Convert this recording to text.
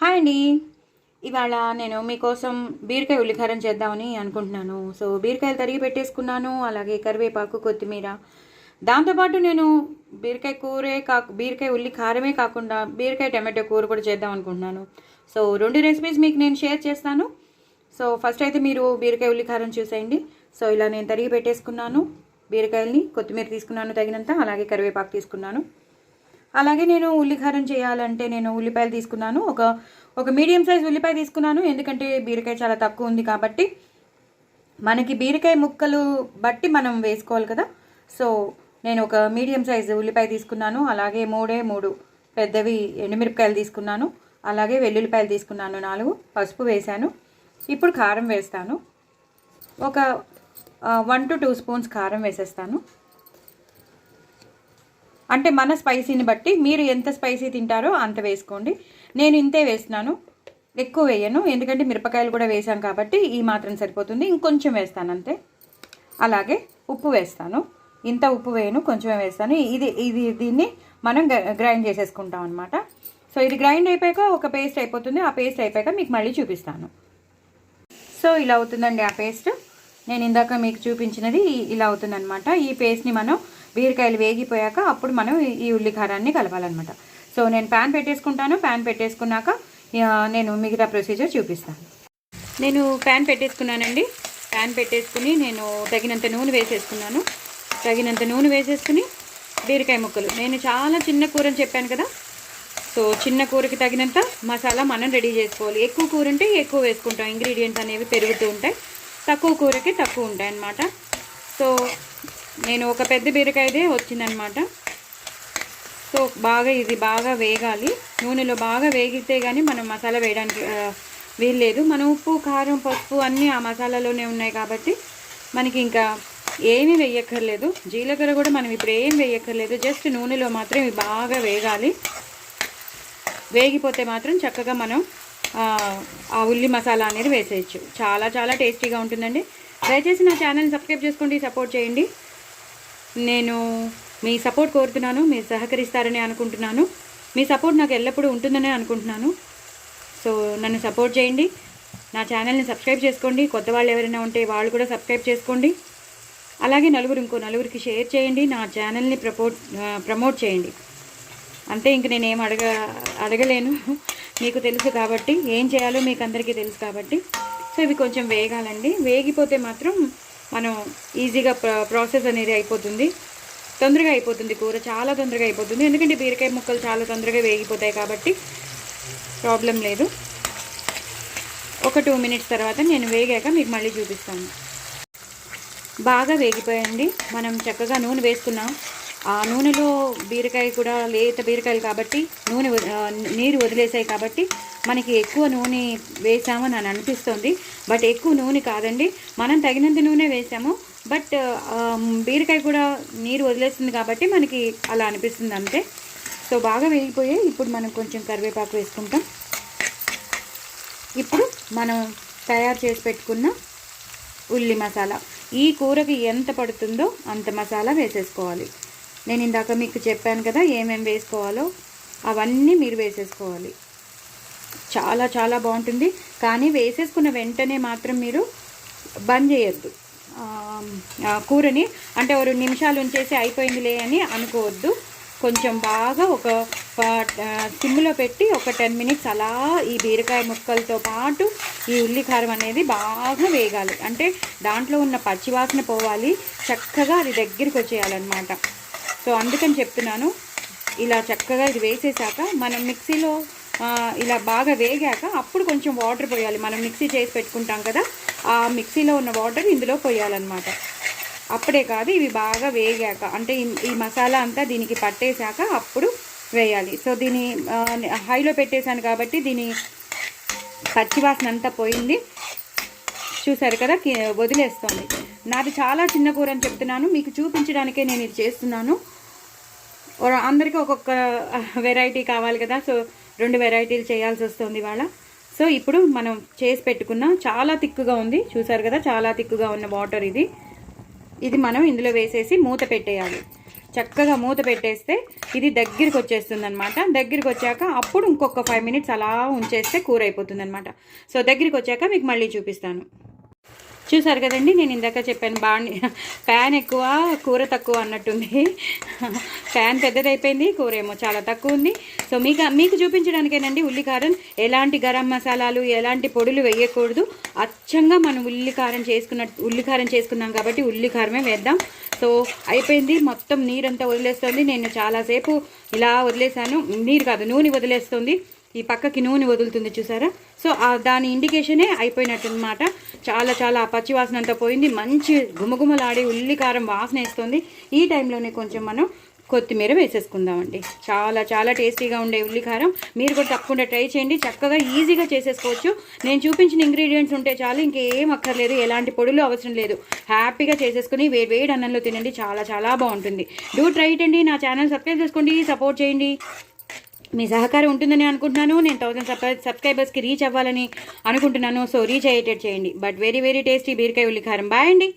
Hi అండి. ఇవాళ నేను మీకోసం బీరకాయ ఉల్లికారం చేద్దామని అనుకుంటున్నాను. సో బీరకాయలు తరిగి పెట్టేసుకున్నాను, అలాగే కరివేపాకు, కొత్తిమీర. దాంతోపాటు నేను బీరకాయ ఉల్లి కారమే కాకుండా బీరకాయ టమాటో కూర కూడా చేద్దాం అనుకుంటున్నాను. సో 2 రెసిపీస్ మీకు నేను షేర్ చేస్తాను. సో ఫస్ట్ అయితే మీరు బీరకాయ ఉల్లికారం చూసేయండి. సో ఇలా నేను తరిగి పెట్టేసుకున్నాను. బీరకాయల్ని, కొత్తిమీర తీసుకున్నాను తగినంత, అలాగే కరివేపాకు తీసుకున్నాను. అలాగే నేను ఉల్లికారం చేయాలంటే నేను ఉల్లిపాయలు తీసుకున్నాను. ఒక మీడియం సైజ్ ఉల్లిపాయ తీసుకున్నాను. ఎందుకంటే బీరకాయ చాలా తక్కువ ఉంది కాబట్టి మనకి బీరకాయ ముక్కలు బట్టి మనం వేసుకోవాలి కదా. సో నేను ఒక మీడియం సైజ్ ఉల్లిపాయ తీసుకున్నాను. అలాగే 3 పెద్దవి ఎండుమిరపకాయలు తీసుకున్నాను. అలాగే వెల్లుల్లిపాయలు తీసుకున్నాను 4. పసుపు వేశాను. ఇప్పుడు కారం వేస్తాను. ఒక 1 to 2 స్పూన్స్ కారం వేసేస్తాను. అంటే మన స్పైసీని బట్టి మీరు ఎంత స్పైసీ తింటారో అంత వేసుకోండి. నేను ఇంతే వేస్తున్నాను, ఎక్కువ వేయను. ఎందుకంటే మిరపకాయలు కూడా వేసాం కాబట్టి ఈ మాత్రం సరిపోతుంది. ఇంకొంచెం వేస్తాను అంతే. అలాగే ఉప్పు వేస్తాను. ఇంత ఉప్పు వేయను, కొంచెమే వేస్తాను. దీన్ని మనం గ్రైండ్ చేసేసుకుంటాం అనమాట. సో ఇది గ్రైండ్ అయిపోయాక ఒక పేస్ట్ అయిపోతుంది. ఆ పేస్ట్ అయిపోయాక మీకు మళ్ళీ చూపిస్తాను. సో ఇలా అవుతుందండి ఆ పేస్ట్. నేను ఇందాక మీకు చూపించినది ఇలా అవుతుందన్నమాట. ఈ పేస్ట్ని మనం బీరకాయలు వేగిపోయాక అప్పుడు మనం ఈ ఉల్లికారాన్ని కలపాలన్నమాట. సో నేను ప్యాన్ పెట్టేసుకుంటాను. ప్యాన్ పెట్టేసుకున్నాక నేను మిగతా ప్రొసీజర్ చూపిస్తాను. నేను ప్యాన్ పెట్టేసుకున్నానండి. ప్యాన్ పెట్టేసుకుని నేను తగినంత నూనె వేసేసుకున్నాను. తగినంత నూనె వేసేసుకుని బీరకాయ ముక్కలు, నేను చాలా చిన్న కూర అని చెప్పాను కదా. సో చిన్న కూరకి తగినంత మసాలా మనం రెడీ చేసుకోవాలి. ఎక్కువ కూర ఉంటే ఎక్కువ వేసుకుంటాం, ఇంగ్రీడియంట్స్ అనేవి పెరుగుతూ ఉంటాయి. తక్కువ కూరకి తక్కువ ఉంటాయి అన్నమాట. సో నేను ఒక పెద్ద బీరకాయదే వచ్చిందనమాట. సో ఇది బాగా వేగాలి. నూనెలో బాగా వేగితే కానీ మనం మసాలా వేయడానికి వీల్లేదు. మనం ఉప్పు, కారం, పసుపు అన్నీ ఆ మసాలాలోనే ఉన్నాయి కాబట్టి మనకి ఇంకా ఏమీ వేయక్కర్లేదు. జీలకర్ర కూడా మనం ఇప్పుడు ఏం వేయక్కర్లేదు. జస్ట్ నూనెలో మాత్రం ఇవి బాగా వేగాలి. వేగిపోతే మాత్రం చక్కగా మనం ఆ ఉల్లి మసాలా అనేది వేసేయచ్చు. చాలా చాలా టేస్టీగా ఉంటుందండి. దయచేసి నా ఛానల్ని సబ్స్క్రైబ్ చేసుకోండి, సపోర్ట్ చేయండి. నేను మీ సపోర్ట్ కోరుతున్నాను. మీరు సహకరిస్తారని అనుకుంటున్నాను. మీ సపోర్ట్ నాకు ఎల్లప్పుడూ ఉంటుందని అనుకుంటున్నాను. సో నన్ను సపోర్ట్ చేయండి. నా ఛానల్ని సబ్స్క్రైబ్ చేసుకోండి. కొత్త వాళ్ళు ఎవరైనా ఉంటే వాళ్ళు కూడా సబ్స్క్రైబ్ చేసుకోండి. అలాగే ఇంకో నలుగురికి షేర్ చేయండి. నా ఛానల్ని ప్రమోట్ చేయండి. అంతే, ఇంక నేనేం అడగలేను. మీకు తెలుసు కాబట్టి, ఏం చేయాలో మీకు అందరికీ తెలుసు కాబట్టి. సో ఇవి కొంచెం వేగాలండి. వేగిపోతే మాత్రం మనం ఈజీగా ప్రాసెస్ అనేది అయిపోతుంది. తొందరగా అయిపోతుంది కూర, చాలా తొందరగా అయిపోతుంది. ఎందుకంటే బీరకాయ ముక్కలు చాలా తొందరగా వేగిపోతాయి కాబట్టి ప్రాబ్లం లేదు. ఒక 2 మినిట్స్ తర్వాత నేను వేగాక మీకు మళ్ళీ చూపిస్తాను. బాగా వేగిపోయండి. మనం చక్కగా నూనె వేసుకున్నాం. ఆ నూనెలో బీరకాయ కూడా లేత బీరకాయలు కాబట్టి నీరు వదిలేసాయి కాబట్టి మనకి ఎక్కువ నూనె వేసామని అని అనిపిస్తుంది. బట్ ఎక్కువ నూనె కాదండి, మనం తగినంత నూనె వేసాము. బట్ బీరకాయ కూడా నీరు వదిలేస్తుంది కాబట్టి మనకి అలా అనిపిస్తుంది అంతే. సో బాగా వేగిపోయాయి. ఇప్పుడు మనం కొంచెం కరివేపాకు వేసుకుంటాం. ఇప్పుడు మనం తయారు చేసి పెట్టుకున్న ఉల్లి మసాలా, ఈ కూరకి ఎంత పడుతుందో అంత మసాలా వేసేసుకోవాలి. నేను ఇందాక మీకు చెప్పాను కదా ఏమేమి వేసుకోవాలో, అవన్నీ మీరు వేసేసుకోవాలి. చాలా చాలా బాగుంటుంది. కానీ వేసేసుకున్న వెంటనే మాత్రం మీరు బంద్ చేయొద్దు కూరని. అంటే 2 నిమిషాలు ఉంచేసి అయిపోయిందిలే అని అనుకోవద్దు. కొంచెం బాగా ఒక సిమ్లో పెట్టి ఒక 10 మినిట్స్ అలా ఈ బీరకాయ ముక్కలతో పాటు ఈ ఉల్లికారం అనేది బాగా వేగాలి. అంటే దాంట్లో ఉన్న పచ్చివాసన పోవాలి, చక్కగా అది దగ్గరికి వచ్చేయాలన్నమాట. సో అందుకని చెప్తున్నాను. ఇలా చక్కగా ఇది వేసేసాక మనం మిక్సీలో ఇలా బాగా వేగాక అప్పుడు కొంచెం వాటర్ పోయాలి. మనం మిక్సీ చేసి పెట్టుకుంటాం కదా, ఆ మిక్సీలో ఉన్న వాటర్ ఇందులో పోయాలన్నమాట. అప్పుడే కాదు, ఇవి బాగా వేగాక, అంటే ఈ మసాలా అంతా దీనికి పట్టేశాక అప్పుడు వేయాలి. సో దీన్ని హైలో పెట్టేశాను కాబట్టి దీని పచ్చివాసన అంతా పోయింది. చూసారు కదా, వదిలేస్తుంది. నాది చాలా చిన్న కూర అని చెప్తున్నాను, మీకు చూపించడానికే నేను ఇది చేస్తున్నాను. అందరికీ ఒక్కొక్క వెరైటీ కావాలి కదా. సో 2 వెరైటీలు చేయాల్సి వస్తుంది ఇవాళ. సో ఇప్పుడు మనం చేసి పెట్టుకున్న, చాలా తిక్కుగా ఉంది చూసారు కదా, చాలా తిక్కుగా ఉన్న వాటర్ ఇది మనం ఇందులో వేసేసి మూత పెట్టేయాలి. చక్కగా మూత పెట్టేస్తే ఇది దగ్గరికి వచ్చేస్తుంది అనమాట. దగ్గరికి వచ్చాక అప్పుడు ఇంకొక 5 minutes అలా ఉంచేస్తే కూర అయిపోతుంది అనమాట. సో దగ్గరికి వచ్చాక మీకు మళ్ళీ చూపిస్తాను. చూసారు కదండి, నేను ఇందాక చెప్పాను ప్యాన్ ఎక్కువ కూర తక్కువ అన్నట్టుంది. ప్యాన్ పెద్దదైపోయింది, కూర ఏమో చాలా తక్కువ ఉంది. సో మీకు చూపించడానికేనండి ఉల్లికారం. ఎలాంటి గరం మసాలాలు ఎలాంటి పొడులు వేయకూడదు. అచ్చంగా మనం ఉల్లికారం చేసుకున్నాం కాబట్టి ఉల్లికారమే వేద్దాం. సో అయిపోయింది, మొత్తం నీరంతా వదిలేస్తుంది. నేను చాలాసేపు ఇలా వదిలేసాను, నీరు కాదు నూనె వదిలేస్తుంది. ఈ పక్కకి నూనె వదులుతుంది చూసారా. సో దాని ఇండికేషనే అయిపోయినట్టు అనమాట. చాలా చాలా పచ్చి వాసన అంతా పోయింది, మంచి గుమగుమలాడి ఉల్లికారం వాసన వేస్తుంది. ఈ టైంలోనే కొంచెం మనం కొత్తిమీర వేసేసుకుందామండి. చాలా చాలా టేస్టీగా ఉండే ఉల్లికారం మీరు కూడా తప్పకుండా ట్రై చేయండి. చక్కగా ఈజీగా చేసేసుకోవచ్చు. నేను చూపించిన ఇంగ్రీడియంట్స్ ఉంటే చాలు, ఇంకేం అక్కర్లేదు, ఎలాంటి పొడులు అవసరం లేదు. హ్యాపీగా చేసేసుకుని వేడి అన్నంలో తినండి, చాలా చాలా బాగుంటుంది. డూ ట్రై ఇట్ అండి. నా ఛానల్ సబ్స్క్రైబ్ చేసుకోండి, సపోర్ట్ చేయండి. మీ సహకారం ఉంటుందని అనుకుంటున్నాను. నేను 1000 సబ్స్క్రైబర్స్కి రీచ్ అవ్వాలని అనుకుంటున్నాను. సో రీచ్ అయ్యేటట్టు చేయండి. బట్ వెరీ వెరీ టేస్టీ బీరకాయ ఉల్లికారం. బాయ్ అండి.